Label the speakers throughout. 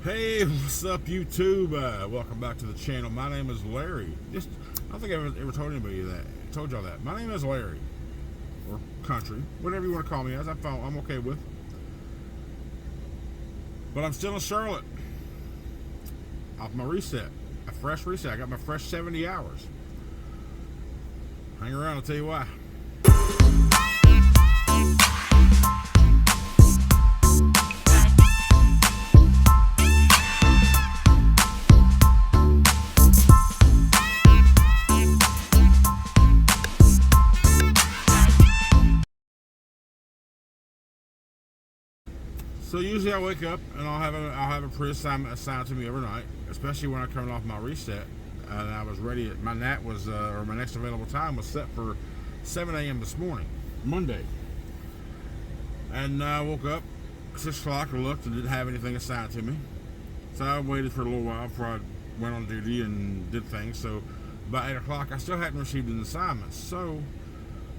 Speaker 1: Hey, what's up, YouTube? Welcome back to the channel. My name is Larry. I don't think I've ever told anybody that. Told y'all that. My name is Larry, or Country, whatever you want to call me as. I'm okay with. But I'm still in Charlotte. Off my reset, a fresh reset. I got my fresh 70 hours. Hang around, I'll tell you why. So usually I wake up and I'll have a pre-assignment assigned to me every night, especially when I'm coming off my reset. And I was ready. My NAT was or my next available time was set for 7 a.m. this morning, Monday. And I woke up 6 o'clock and looked and didn't have anything assigned to me. So I waited for a little while before I went on duty and did things. So by 8 o'clock I still hadn't received an assignment. So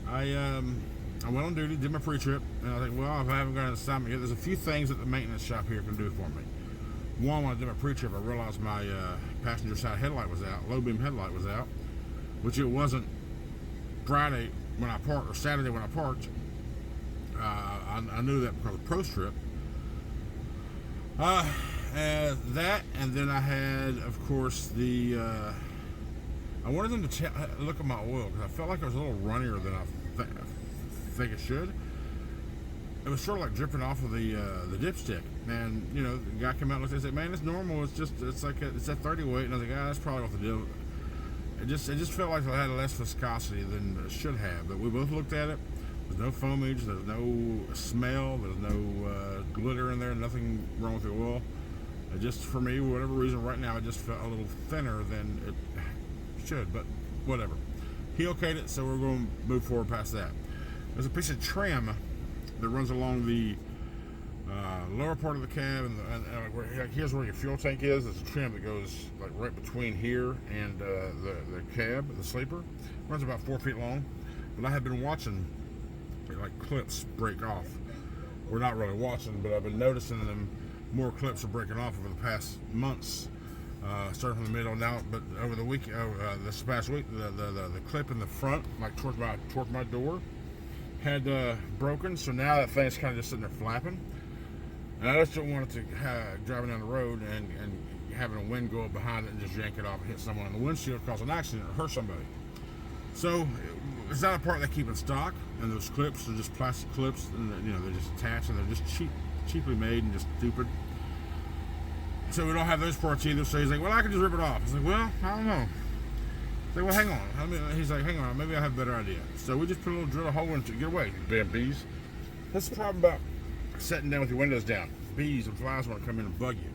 Speaker 1: I went on duty, did my pre-trip, and I was like, well, if I haven't got an assignment yet, there's a few things that the maintenance shop here can do for me. One, when I did my pre-trip, I realized my passenger side headlight was out, low beam headlight was out, which it wasn't Friday when I parked, or Saturday when I parked. I knew that because of Pro Strip. That, and then I had, of course, I wanted them to look at my oil, because I felt like it was a little runnier than I think it should. It was sort of like dripping off of the dipstick, and you know, the guy came out and looked and said, "Man, it's normal. It's at 30 weight." And I was like, that's probably what the deal." It just felt like it had less viscosity than it should have. But we both looked at it. There's no foamage. There's no smell. There's no glitter in there. Nothing wrong with the oil. It just, for me, for whatever reason, right now it just felt a little thinner than it should. But whatever. He okayed it, so we're going to move forward past that. There's a piece of trim that runs along the lower part of the cab, and here's where your fuel tank is. There's a trim that goes like right between here and the cab, the sleeper. It runs about 4 feet long. But I have been watching like clips break off. We're not really watching, but I've been noticing them. More clips are breaking off over the past months. Starting from the middle now, but over the week, this past week, the clip in the front, like towards my door, had broken. So now that thing's kind of just sitting there flapping, and I just don't want it to driving down the road and having a wind go up behind it and just yank it off and hit someone in the windshield, cause an accident or hurt somebody. So it's not a part they keep in stock, and those clips are just plastic clips, and they're just attached, and they're just cheaply made and just stupid. So we don't have those parts either. So he's like, well, I can just rip it off. I was like, well, I don't know. I was like, well, hang on. He's like, hang on, maybe I have a better idea. So we just drill a hole into it. Get away, you damn bees. That's the problem about sitting down with your windows down. Bees and flies want to come in and bug you.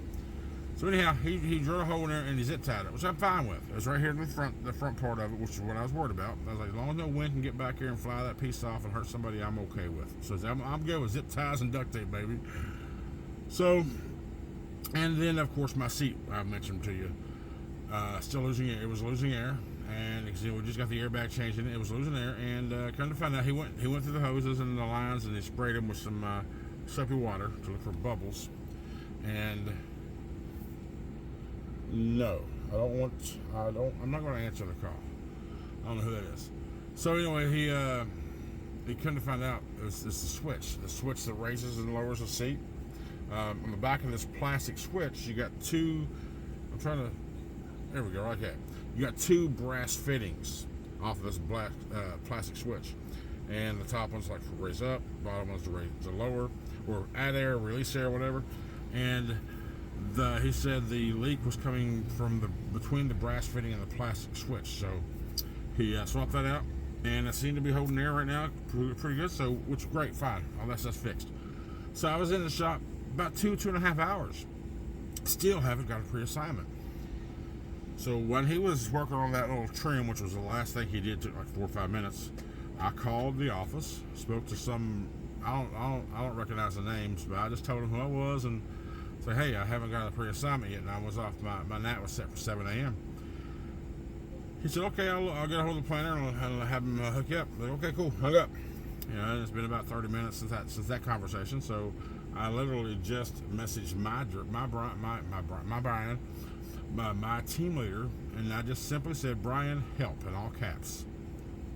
Speaker 1: So anyhow, he drilled a hole in there and he zip tied it, which I'm fine with. It was right here in the front part of it, which is what I was worried about. I was like, as long as no wind can get back here and fly that piece off and hurt somebody, I'm okay with. So I'm good with zip ties and duct tape, baby. So. And then, of course, my seat, I mentioned to you, still losing air. It was losing air, and we just got the airbag changed in it. It was losing air, and come to find out, he went through the hoses and the lines, and he sprayed them with some soapy water to look for bubbles. And no, I'm not going to answer the call. I don't know who that is. So anyway, he come to find out it's the switch that raises and lowers the seat. On the back of this plastic switch, you got two. There we go, right there. You got two brass fittings off of this black plastic switch, and the top one's like for raise up, bottom one's to lower, or add air, release air, whatever. And he said the leak was coming from between the brass fitting and the plastic switch. So he swapped that out, and it seemed to be holding air right now, pretty good. So, which is great, fine, all that stuff's fixed. So I was in the shop about 2.5 hours. Still haven't got a pre-assignment. So when he was working on that little trim, which was the last thing he did, took like 4 or 5 minutes, I called the office, spoke to some, I don't recognize the names, but I just told him who I was and said, hey, I haven't got a pre-assignment yet, and I was off, my NAT was set for 7 a.m. He said, okay, I'll get a hold of the planner and I'll have him hook you up. I was like, okay, cool, hung up. It's been about 30 minutes since that conversation, so I literally just messaged my team leader, and I just simply said, Brian, help, in all caps,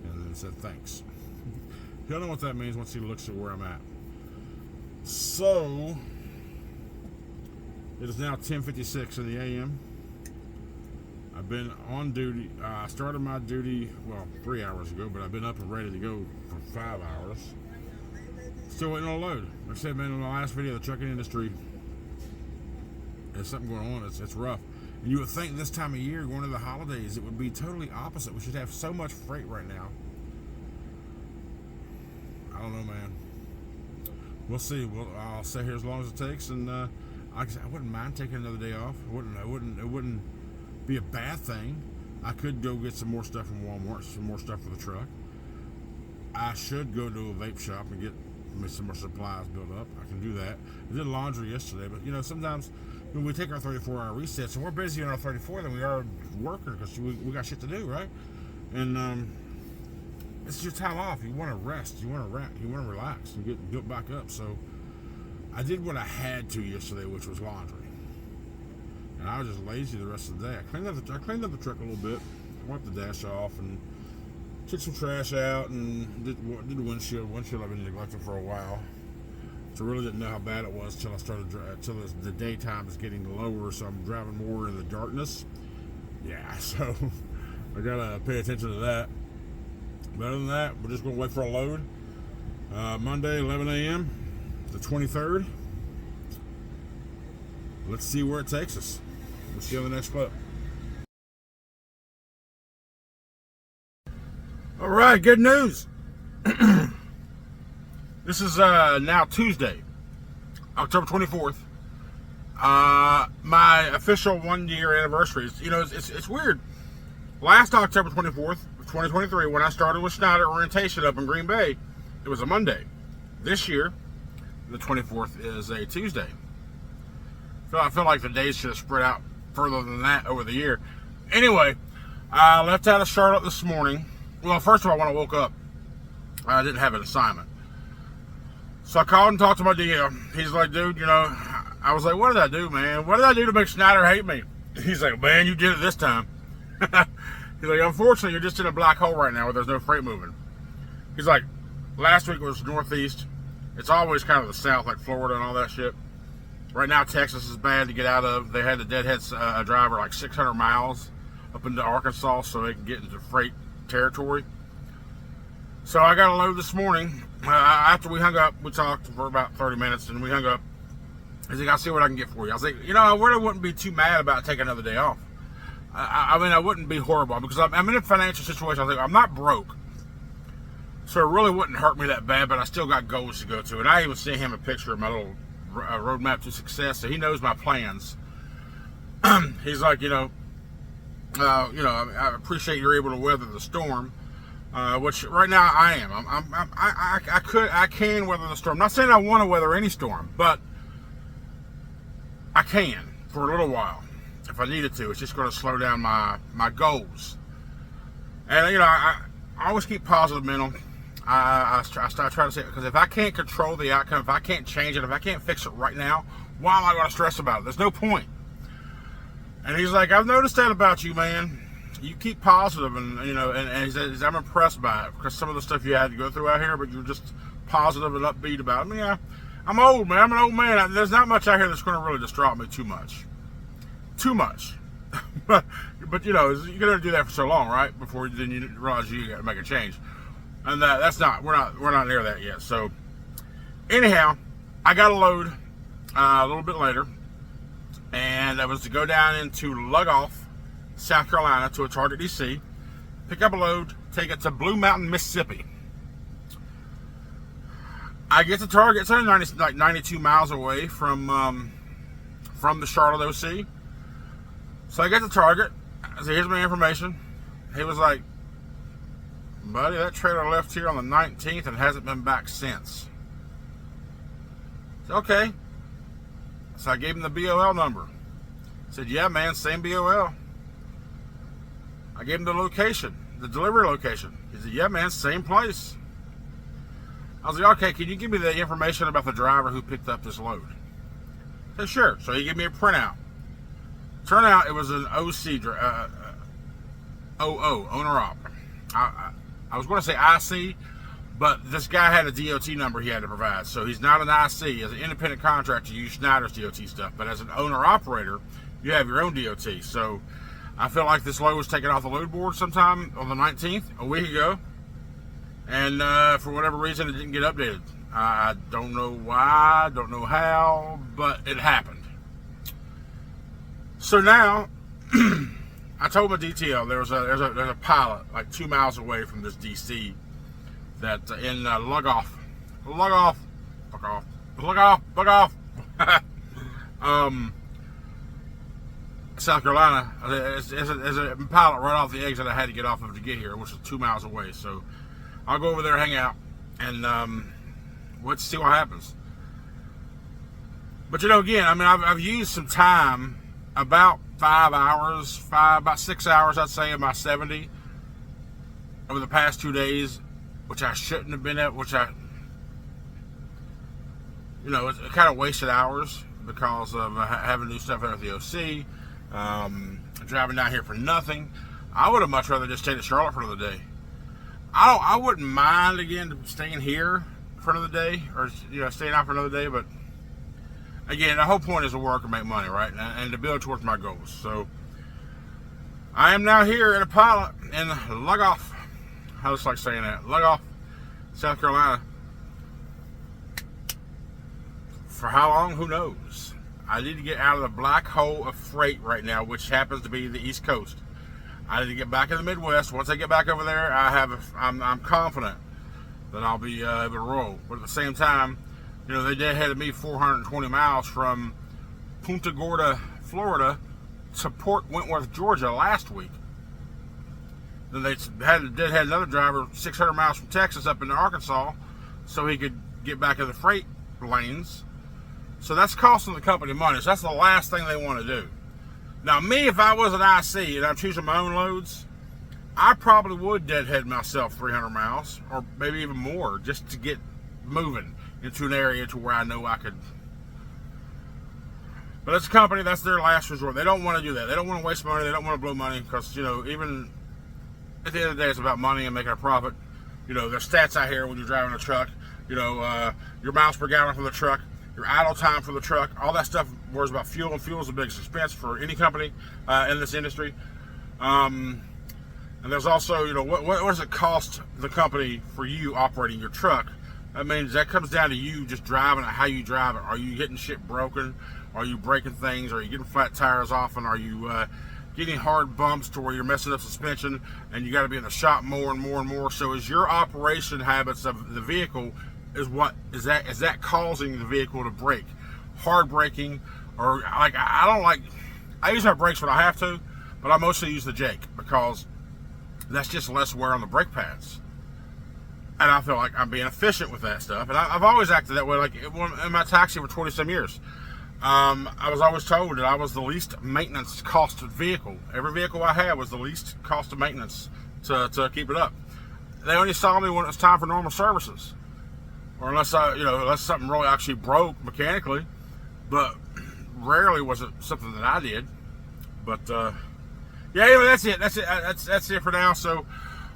Speaker 1: and then said thanks. He'll know what that means once he looks at where I'm at. So it is now 10:56 in the a.m. I've been on duty. I started my duty 3 hours ago, but I've been up and ready to go for 5 hours. Still waiting on a load. Like I said, man, in my last video, the trucking industry, there's something going on. It's rough. And you would think this time of year, going to the holidays, it would be totally opposite. We should have so much freight right now. I don't know, man. We'll see. I'll stay here as long as it takes, and I wouldn't mind taking another day off. It wouldn't be a bad thing. I could go get some more stuff from Walmart, some more stuff for the truck. I should go to a vape shop and get some more supplies built up. I can do that. I did laundry yesterday, but sometimes when we take our 34-hour resets and we're busy on our 34 than we are working because we got shit to do, right? And it's your time off. You want to rest. You want to relax and get built back up. So I did what I had to yesterday, which was laundry. And I was just lazy the rest of the day. I cleaned up the truck a little bit, wiped the dash off, and took some trash out, and did the windshield. I've been neglecting for a while. So I really didn't know how bad it was till the daytime is getting lower, so I'm driving more in the darkness. Yeah, so I gotta pay attention to that. But other than that, we're just gonna wait for a load. Monday, 11 a.m., the 23rd. Let's see where it takes us. We'll see you on the next clip. All right, good news. This is now Tuesday, October 24th. My official 1 year anniversary. It's weird. Last October 24th of 2023, when I started with Schneider orientation up in Green Bay, it was a Monday. This year, the 24th is a Tuesday. I feel like the days should have spread out further than that over the year. Anyway, I left out of Charlotte this morning. Well, first of all, when I woke up, I didn't have an assignment. So I called and talked to my DM. He's like, dude, I was like, what did I do, man? What did I do to make Schneider hate me? He's like, man, you did it this time. He's like, unfortunately, you're just in a black hole right now where there's no freight moving. He's like, last week was northeast. It's always kind of the south, like Florida and all that shit. Right now, Texas is bad to get out of. They had to deadhead a driver like 600 miles up into Arkansas so they can get into freight territory. So I got a load this morning. After we hung up, we talked for about 30 minutes, and we hung up. He's like, I'll see what I can get for you. I was like, I really wouldn't be too mad about taking another day off. I mean, I wouldn't be horrible because I'm in a financial situation. I was like, I'm not broke. So it really wouldn't hurt me that bad, but I still got goals to go to. And I even sent him a picture of my little roadmap to success, so he knows my plans. He's like, I appreciate you're able to weather the storm, which right now I am. I can weather the storm. Not saying I want to weather any storm, but I can for a little while if I needed to. It's just going to slow down my goals. And I always keep positive mental. I try to say, because if I can't control the outcome, if I can't change it, if I can't fix it right now, why am I going to stress about it? There's no point. And he's like, I've noticed that about you, man. You keep positive, and and he says, I'm impressed by it because some of the stuff you had to go through out here, but you're just positive and upbeat about it. I mean, yeah, I'm old, man. I'm an old man. There's not much out here that's going to really distraught me too much. but you're going to do that for so long, right? Before then you realize you got to make a change. And we're not near that yet. So anyhow, I got a load a little bit later, and that was to go down into Lugoff, South Carolina, to a Target DC, pick up a load, take it to Blue Mountain, Mississippi. I get to Target. It's only 92 miles away from the Charlotte OC. So I get to Target. I say, here's my information. He was like, buddy, that trailer left here on the 19th and hasn't been back since. Said, okay. So I gave him the BOL number. Said, yeah, man, same BOL. I gave him the location, the delivery location. He said, yeah, man, same place. I was like, okay, can you give me the information about the driver who picked up this load? I said, sure. So he gave me a printout. Turned out it was an OC, owner-op. I was going to say IC, but this guy had a DOT number he had to provide. So he's not an IC. As an independent contractor, you use Schneider's DOT stuff. But as an owner-operator, you have your own DOT. So I feel like this load was taken off the load board sometime on the 19th, a week ago. And for whatever reason, it didn't get updated. I don't know why, don't know how, but it happened. So now, I told my DTL there's a pilot like 2 miles away from this DC that in Lug off, South Carolina. There's a pilot right off the exit I had to get off of to get here, which is 2 miles away. So I'll go over there, hang out, and let's see what happens. But again, I mean, I've used some time, about 5 hours, about 6 hours, I'd say, of my 70 over the past 2 days, which I shouldn't have been at, which it kind of wasted hours because of having to do stuff out at the OC, driving down here for nothing. I would have much rather just stayed at Charlotte for another day. I wouldn't mind, again, staying here for another day, or staying out for another day, but again, the whole point is to work and make money, right? And to build towards my goals. So I am now here in a pilot in Lug Off. I just like saying that. Lug Off, South Carolina. For how long? Who knows? I need to get out of the black hole of freight right now, which happens to be the East Coast. I need to get back in the Midwest. Once I get back over there, I'm confident that I'll be able to roll. But at the same time, they deadheaded me 420 miles from Punta Gorda, Florida, to Port Wentworth, Georgia last week. Then they had another driver 600 miles from Texas up into Arkansas so he could get back in the freight lanes. So that's costing the company money. So that's the last thing they want to do. Now, me, if I was an IC and I'm choosing my own loads, I probably would deadhead myself 300 miles or maybe even more just to get moving into an area to where I know I could. But as a company, that's their last resort. They don't want to do that. They don't want to waste money. They don't want to blow money because, even at the end of the day, it's about money and making a profit. There's stats out here when you're driving a truck. Your miles per gallon for the truck, your idle time for the truck, all that stuff worries about fuel, and fuel is the biggest expense for any company in this industry. And there's also, what does it cost the company for you operating your truck? That means that comes down to you just driving it, how you drive it. Are you getting shit broken? Are you breaking things? Are you getting flat tires off? And are you getting hard bumps to where you're messing up suspension and you got to be in the shop more and more and more? So is your operation habits of the vehicle, is that causing the vehicle to break? Hard braking, or I use my brakes when I have to, but I mostly use the Jake because that's just less wear on the brake pads. And I feel like I'm being efficient with that stuff. And I've always acted that way. Like in my taxi for 20-some years, I was always told that I was the least maintenance cost vehicle. Every vehicle I had was the least cost of maintenance to keep it up. They only saw me when it was time for normal services, or unless something really actually broke mechanically. But rarely was it something that I did. But yeah, anyway, that's it. That's it for now. So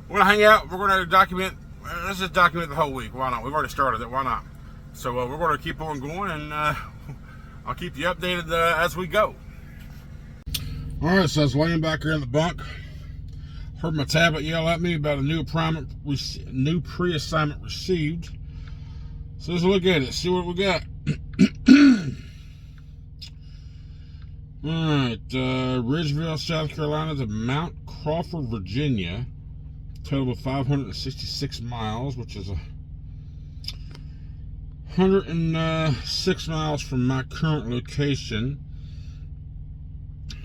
Speaker 1: we're gonna hang out. We're gonna document. Let's just document the whole week. Why not? We've already started it. Why not? So we're going to keep on going, and I'll keep you updated as we go. All right, so I was laying back here in the bunk. Heard my tablet yell at me about a new pre-assignment received. So let's look at it, see what we got. All right, Ridgeville, South Carolina to Mount Crawford, Virginia. Total of 566 miles, which is 106 miles from my current location.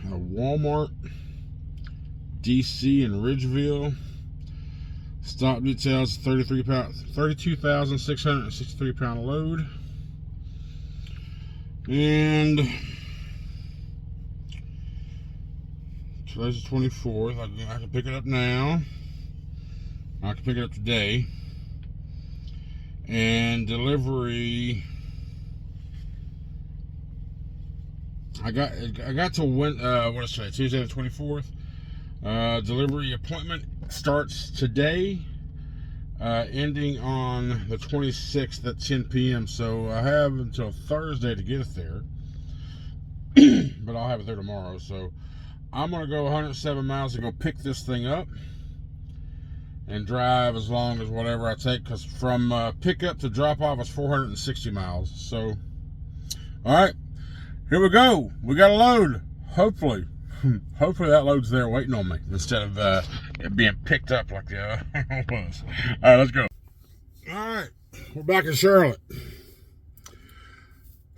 Speaker 1: Walmart, DC, and Ridgeville. Stock details: 32,663 pound load, and today's the 24th. I can pick it up now. I can pick it up today, and delivery. I got to what is today? Tuesday the 24th. Delivery appointment starts today, ending on the 26th at 10 p.m. So I have until Thursday to get it there, but I'll have it there tomorrow. So I'm gonna go 107 miles to go pick this thing up and drive as long as whatever I take, because from pickup to drop off is 460 miles. So, all right, here we go. We got a load. Hopefully that load's there waiting on me instead of it being picked up like the other was. All right, let's go. All right, we're back in Charlotte.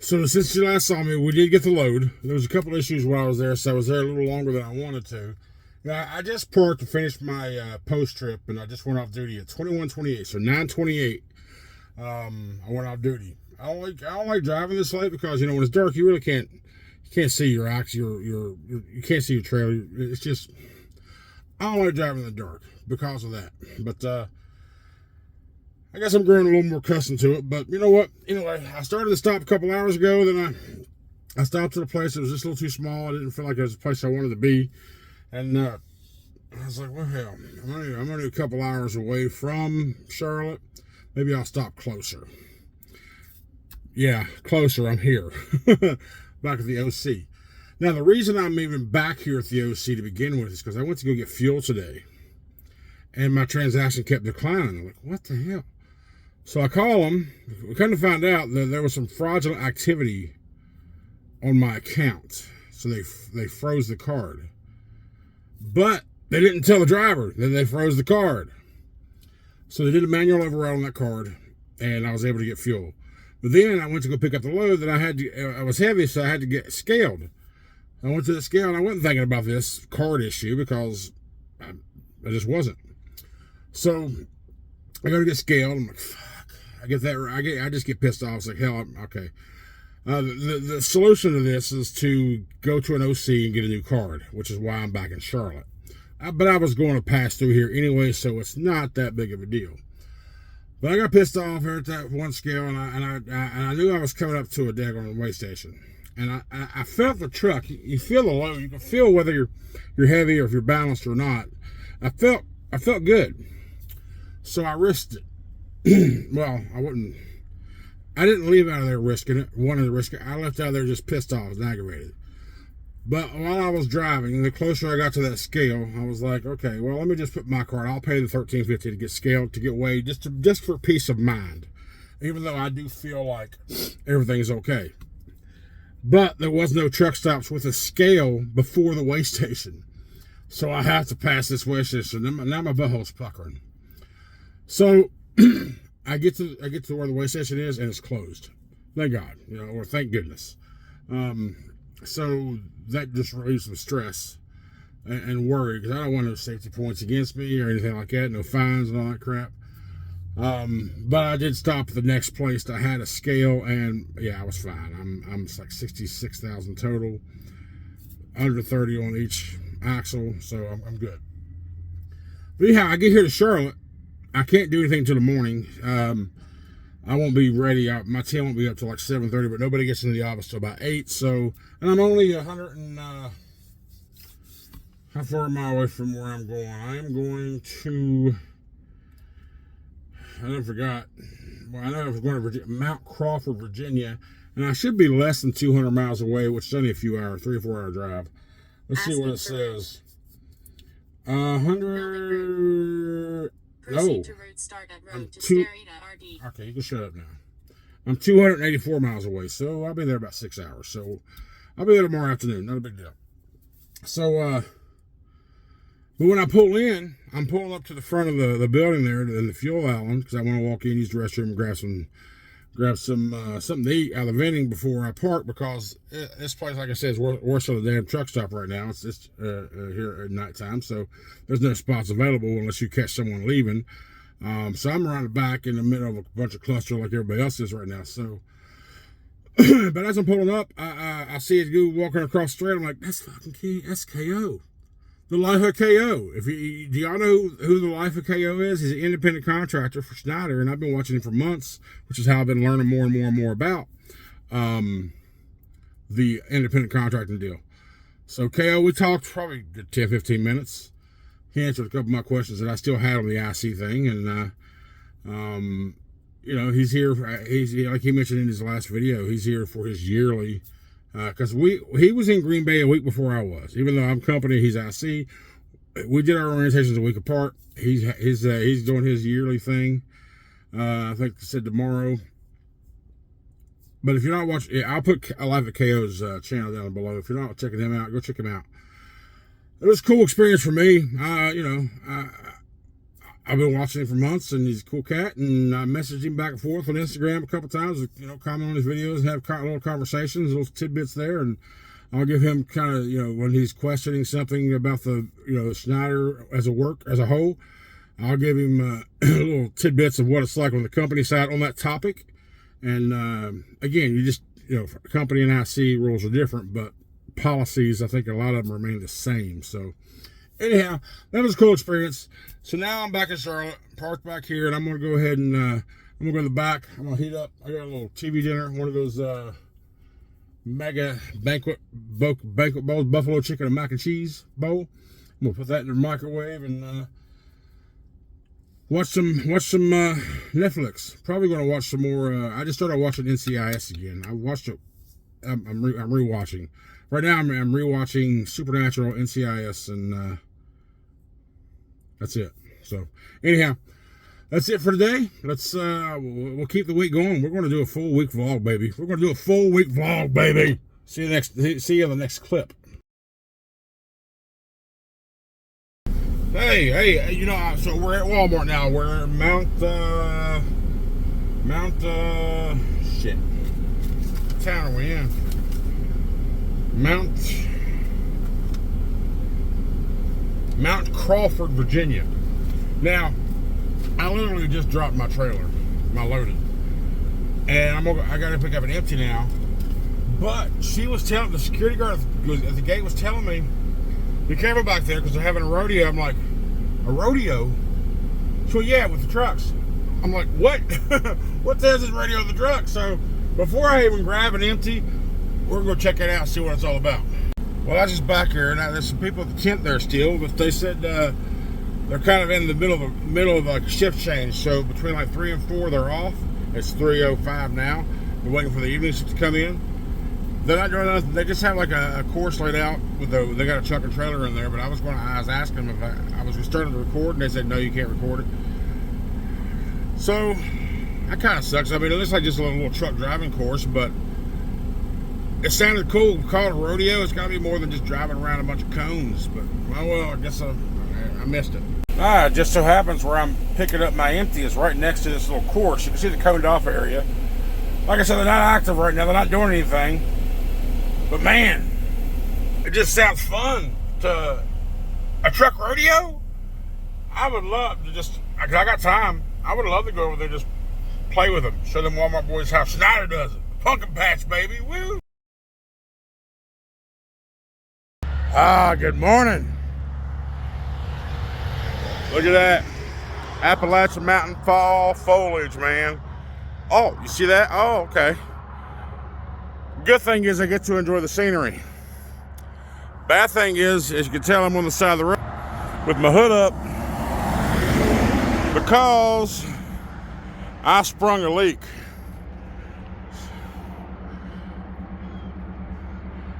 Speaker 1: So since you last saw me, we did get the load. There was a couple issues while I was there, so I was there a little longer than I wanted to. Now, I just parked to finish my post trip, and I just went off duty at 21:28. So 9:28, I went off duty. I don't like driving this late because when it's dark, you really can't see your axle, you can't see your trailer. It's just, I don't like driving in the dark because of that. But I guess I'm growing a little more accustomed to it. But you know what? Anyway, I started to stop a couple hours ago. Then I stopped at a place that was just a little too small. I didn't feel like it was a place I wanted to be. And I was like, well, hell, I'm only a couple hours away from Charlotte. Maybe I'll stop closer. Yeah, closer. I'm here. Back at the OC. Now, the reason I'm even back here at the OC to begin with is because I went to go get fuel today. And my transaction kept declining. I'm like, what the hell? So I call them. We kind of found out that there was some fraudulent activity on my account. So they froze the card. But they didn't tell the driver that they froze the card. So they did a manual override on that card, and I was able to get fuel. But then I went to go pick up the load that I was heavy, so I had to get scaled. I went to the scale, and I wasn't thinking about this card issue because I just wasn't. So I go to get scaled. I'm like, fuck. I just get pissed off. It's like, hell, okay. The solution to this is to go to an OC and get a new card, which is why I'm back in Charlotte. But I was going to pass through here anyway, so it's not that big of a deal. But I got pissed off here at that one scale, and I knew I was coming up to a daggone way station. And I felt the truck. You feel the load. You can feel whether you're heavy or if you're balanced or not. I felt good. So I risked it. Well, I didn't leave out of there risking it, wanting to risk it. I left out of there just pissed off and aggravated. But while I was driving, the closer I got to that scale, I was like, okay, well, let me just put my card. I'll pay the $13.50 to get scaled, to get weighed, just for peace of mind. Even though I do feel like everything's okay. But there was no truck stops with a scale before the weigh station. So I have to pass this weigh station. Now my butthole's puckering. So I get to where the weigh station is, and it's closed. Thank God, or thank goodness. So that just relieves some stress and worry, because I don't want no safety points against me or anything like that, no fines and all that crap. But I did stop at the next place that had a scale, and yeah, I was fine. I'm like 66,000 total, under 30 on each axle, so I'm good. But anyhow, I get here to Charlotte. I can't do anything till the morning. I won't be ready. My team won't be up till like 7:30, but nobody gets into the office till about 8. So, and I'm only 100 and how far am I away from where I'm going? I am going to, I forgot. Well, I know I was going to Virginia, Mount Crawford, Virginia, and I should be less than 200 miles away, which is only a few hours, 3 or 4 hour drive. Let's see what it says. 100.
Speaker 2: Proceed to road start at road to RD.
Speaker 1: Okay, you can shut up now. I'm 284 miles away, so I'll be there about 6 hours. So I'll be there tomorrow afternoon. Not a big deal. So, but when I pull in, I'm pulling up to the front of the building there in the fuel island because I want to walk in, use the restroom, and grab some something to eat out of the vending before I park, because this place, like I said, is worse than the damn truck stop right now. It's just here at nighttime, so there's no spots available unless you catch someone leaving. So I'm around the back in the middle of a bunch of cluster like everybody else is right now. So, but as I'm pulling up, I see a dude walking across the street. I'm like, that's fucking KO. the life of KO. If you, do y'all know who the life of KO is? He's an independent contractor for Schneider, and I've been watching him for months, which is how I've been learning more and more and more about the independent contracting deal. So KO, we talked probably 10, 15 minutes. He answered a couple of my questions that I still had on the IC thing, and you know, he's here. He's like he mentioned in his last video. He's here for his yearly, because he was in Green Bay a week before I was. Even though I'm company, he's IC. We did our orientations a week apart. He's doing his yearly thing. I think they said tomorrow. But if you're not watching, I'll put a Live at KO's channel down below. If you're not checking him out, go check him out. It was a cool experience for me. You know, I've been watching him for months, and he's a cool cat. And I messaged him back and forth on Instagram a couple times. You know, comment on his videos, and have little conversations, little tidbits there. And I'll give him kind of, you know, when he's questioning something about the, you know, Schneider as a whole, I'll give him little tidbits of what it's like on the company side on that topic. And again, you know, company and IC rules are different, but policies, I think a lot of them remain the same. So anyhow, that was a cool experience. So now I'm back in Charlotte, parked back here, and I'm going to go ahead and I'm going to go to the back. I'm going to heat up. I got a little TV dinner, one of those mega banquet bowls, buffalo chicken and mac and cheese bowl. I'm going to put that in the microwave and watch some Netflix. Probably going to watch some more. I just started watching NCIS again. I watched it. I'm rewatching. Right now I'm rewatching Supernatural, NCIS, and that's it. So anyhow, that's it for today. Let's we'll keep the week going. We're going to do a full week vlog, baby. We're going to do a full week vlog, baby. See you in the next clip. Hey, you know, so we're at Walmart now. We're shit. What town are we in? Mount Crawford, Virginia. Now, I literally just dropped my trailer, my loaded, and I got to pick up an empty now. But she was telling the security guard at the gate was telling me, be careful back there because they're having a rodeo. I'm like, a rodeo? So yeah, with the trucks. I'm like, what? What says this rodeo with the truck? So before I even grab an empty, we're gonna check it out and see what it's all about. Well, I just back here. Now there's some people at the tent there still, but they said they're kind of in the middle of like a shift change. So between like 3 and 4, they're off. It's 3:05 now. They're waiting for the evening shift to come in. They're not doing nothing. They just have like a course laid out with they got a truck and trailer in there. But I was asking them if I was starting to record, and they said no, you can't record it. So that kind of sucks. I mean, it looks like just a little truck driving course, but it sounded cool. Call it a rodeo. It's got to be more than just driving around a bunch of cones. But well, I guess I missed it. Just so happens where I'm picking up my empty is right next to this little course. You can see the coned off area. Like I said, they're not active right now. They're not doing anything. But man, it just sounds fun. To a truck rodeo? I would love to just, I got time. I would love to go over there and just play with them. Show them Walmart boys how Schneider does it. Pumpkin patch, baby. Woo! Good morning. Look at that. Appalachian Mountain fall foliage, man. Oh, you see that? Oh, okay. Good thing is I get to enjoy the scenery. Bad thing is, as you can tell, I'm on the side of the road with my hood up because I sprung a leak.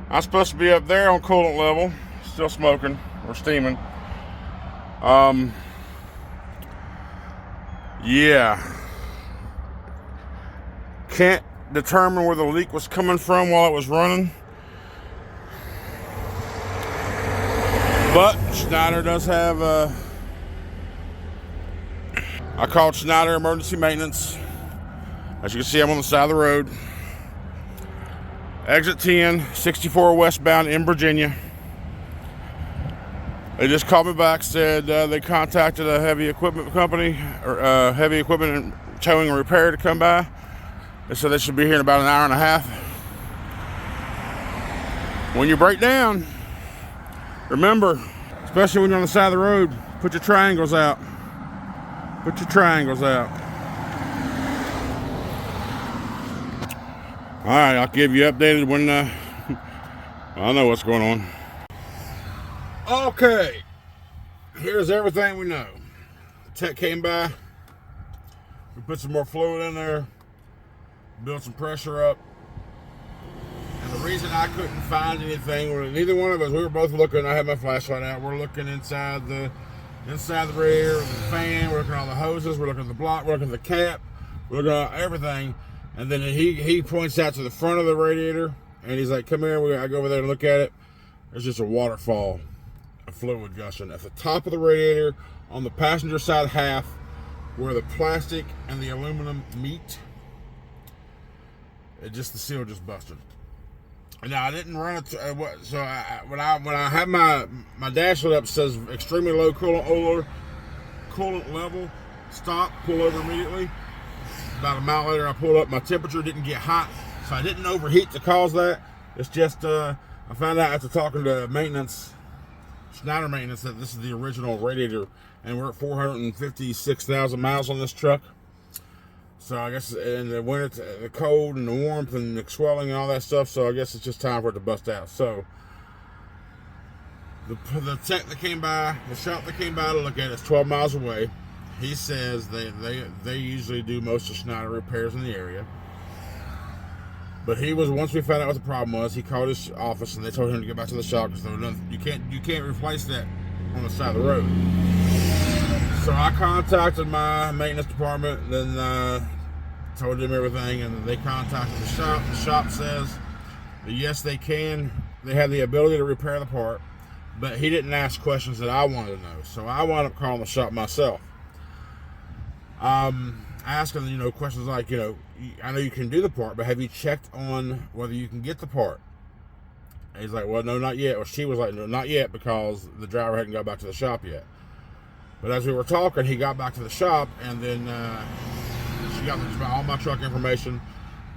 Speaker 1: I'm supposed to be up there on coolant level, still smoking or steaming. Yeah. Can't determine where the leak was coming from while it was running. But Schneider does have I called Schneider Emergency Maintenance. As you can see, I'm on the side of the road. Exit 10, 64 westbound in Virginia. They just called me back, said they contacted a heavy equipment company, or heavy equipment and towing and repair to come by. They said they should be here in about an hour and a half. When you break down, remember, Especially when you're on the side of the road. Put your triangles out. Put your triangles out. Alright, I'll give you updated when I know what's going on. Okay. Here's everything we know. Tech came by. We put some more fluid in there. Built some pressure up. And the reason I couldn't find anything, neither one of us, we were both looking. I had my flashlight out. We're looking inside the rear, the fan. We're looking at all the hoses. We're looking at the block. We're looking at the cap. We're looking at everything. And then he points out to the front of the radiator, and he's like, "Come here." I go over there and look at it. There's just a waterfall of fluid gushing at the top of the radiator on the passenger side half, where the plastic and the aluminum meet. The seal just busted. Now I didn't run it. When I have my dash lit up, it says extremely low coolant level. Stop. Pull over immediately. About a mile later, I pulled up. My temperature didn't get hot, so I didn't overheat to cause that. It's just I found out after talking to Schneider maintenance, that this is the original radiator, and we're at 456,000 miles on this truck. So I guess in the winter, the cold and the warmth and the swelling and all that stuff, so I guess it's just time for it to bust out. So the tech that came by, the shop that came by to look at it, it's 12 miles away. He says they usually do most of Schneider repairs in the area. But once we found out what the problem was, he called his office and they told him to get back to the shop because you can't replace that on the side of the road. So I contacted my maintenance department, then told them everything, and they contacted the shop. The shop says that yes, they can. They have the ability to repair the part, but he didn't ask questions that I wanted to know. So I wound up calling the shop myself. Asking, questions like, I know you can do the part, but have you checked on whether you can get the part? And he's like, well, no, not yet. Or she was like, no, not yet, because the driver hadn't got back to the shop yet. But as we were talking, he got back to the shop, and then she got all my truck information.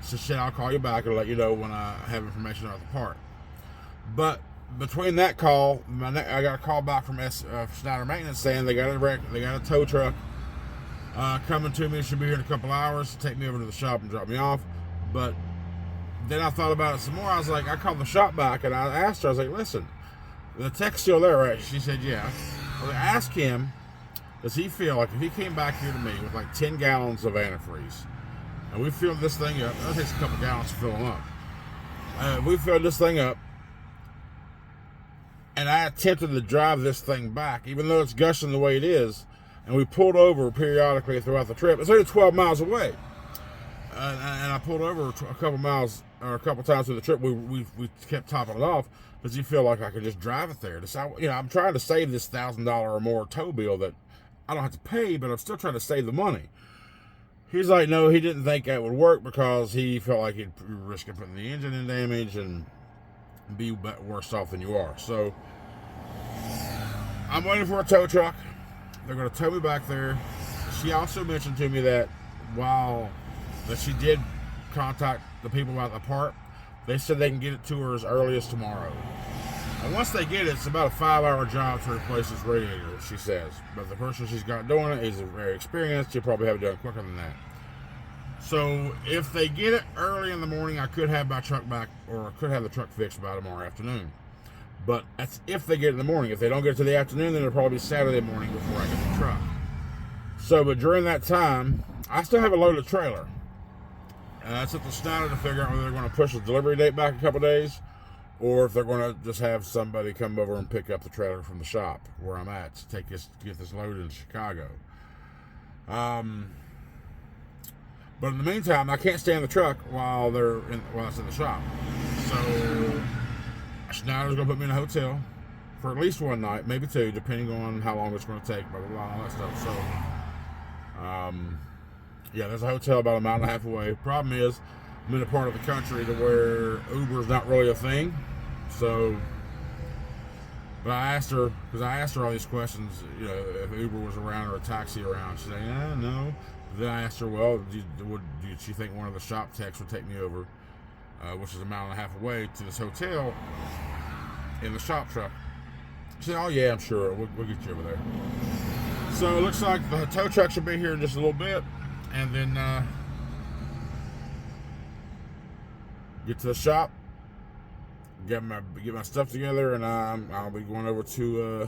Speaker 1: She said, I'll call you back and let you know when I have information about the part. But between that call, I got a call back from Schneider Maintenance saying they got a tow truck coming to me. Should be here in a couple hours to take me over to the shop and drop me off. But then I thought about it some more. I was like, I called the shop back and I asked her, I was like, listen, the tech's still there, right? She said, yeah. I was like, ask him, does he feel like if he came back here to me with like 10 gallons of antifreeze, and we filled this thing up, that takes a couple gallons to fill them up. We filled this thing up, and I attempted to drive this thing back, even though it's gushing the way it is, and we pulled over periodically throughout the trip. It's only 12 miles away. And I pulled over a couple miles, or a couple times through the trip. We kept topping it off, because you feel like I could just drive it there. I'm trying to save this $1,000 or more tow bill that I don't have to pay, but I'm still trying to save the money. He's like, no, he didn't think that would work because he felt like he'd risk putting the engine in damage and be worse off than you are. So I'm waiting for a tow truck. They're going to tow me back there. She also mentioned to me that that she did contact the people about the part. They said they can get it to her as early as tomorrow. And once they get it, it's about a 5-hour job to replace this radiator, she says. But the person she's got doing it is very experienced. She'll probably have it done quicker than that. So if they get it early in the morning, I could have my truck back, or I could have the truck fixed by tomorrow afternoon. But that's if they get it in the morning. If they don't get it to the afternoon, then it'll probably be Saturday morning before I get the truck. So, but during that time, I still have a loaded trailer. And that's up to Schneider to figure out whether they're going to push the delivery date back a couple days, or if they're going to just have somebody come over and pick up the trailer from the shop where I'm at to get this loaded in Chicago. But in the meantime, I can't stay in the truck while it's in the shop. So Schneider's going to put me in a hotel for at least one night, maybe two, depending on how long it's going to take, blah, blah, blah, all that stuff. So, yeah, there's a hotel about a mile and a half away. Problem is, I'm in a part of the country to where Uber's not really a thing. So, but I asked her all these questions, if Uber was around or a taxi around. She said, yeah, no. Then I asked her, well, did she think one of the shop techs would take me over, which is a mile and a half away, to this hotel in the shop truck? She said, oh yeah, I'm sure. We'll get you over there. So it looks like the tow truck should be here in just a little bit. And then get to the shop, get my stuff together, and I'll be going over to a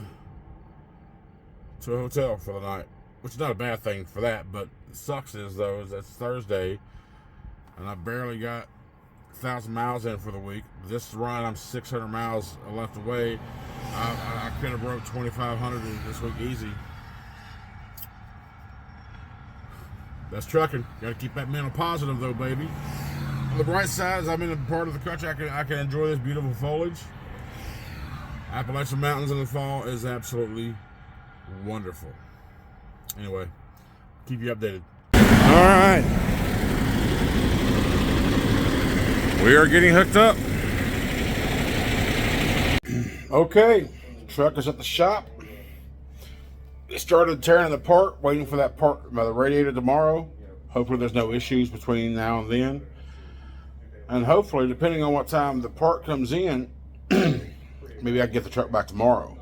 Speaker 1: hotel for the night. Which is not a bad thing for that, but it sucks is it's Thursday, and I barely got 1,000 miles in for the week. This run, I'm 600 miles left away. I could have broke 2,500 this week easy. That's trucking. Got to keep that mental positive though, baby. On the bright side, as I'm in a part of the country, I can enjoy this beautiful foliage. Appalachian Mountains in the fall is absolutely wonderful. Anyway, keep you updated. All right. We are getting hooked up. Okay, truck is at the shop. They started tearing it apart, waiting for that part by the radiator tomorrow. Hopefully there's no issues between now and then. And hopefully, depending on what time the part comes in, maybe I can get the truck back tomorrow.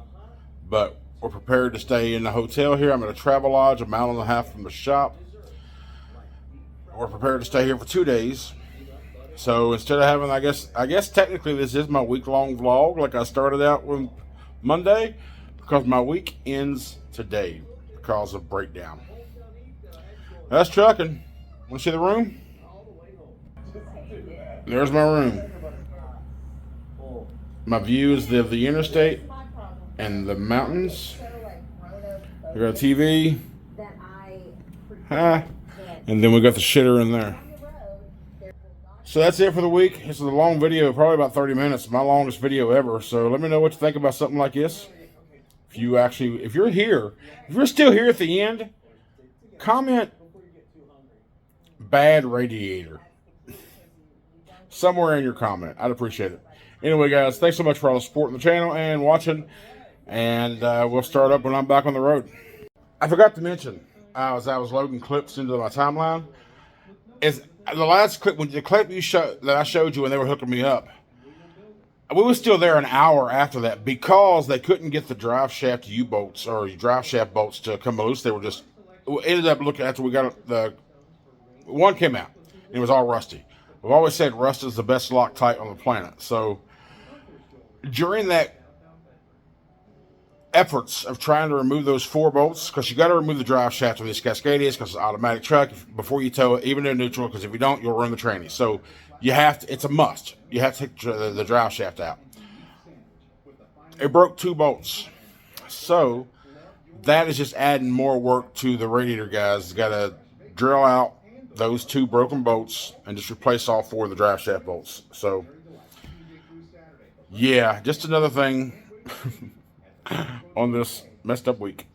Speaker 1: But we're prepared to stay in the hotel here. I'm at a travel lodge, a mile and a half from the shop. We're prepared to stay here for 2 days. So instead of having, I guess technically this is my week-long vlog, like I started out with Monday, because my week ends today because of breakdown. That's trucking. Want to see the room? There's my room. My view is of the interstate and the mountains. We got a TV. And then we got the shitter in there. So that's it for the week. This is a long video, probably about 30 minutes. My longest video ever. So let me know what you think about something like this. If you're here, if you're still here at the end, comment bad radiator somewhere in your comment. I'd appreciate it. Anyway, guys, thanks so much for all the support in the channel and watching. And we'll start up when I'm back on the road. I forgot to mention, as I was loading clips into my timeline, is the last clip, when the clip that I showed you when they were hooking me up, we were still there an hour after that because they couldn't get the drive shaft U-bolts or drive shaft bolts to come loose. They were just, we ended up looking after we got the one came out. It was all rusty. We've always said rust is the best Loctite on the planet. So during that efforts of trying to remove those 4 bolts, because you got to remove the drive shaft of these Cascadias because it's an automatic truck before you tow it, even in neutral, because if you don't, you'll run the tranny. So you have to, it's a must. You have to take the drive shaft out. It broke 2 bolts. So that is just adding more work to the radiator guys. Got to drill out those 2 broken bolts and just replace all 4 of the drive shaft bolts. So yeah, just another thing on this messed up week.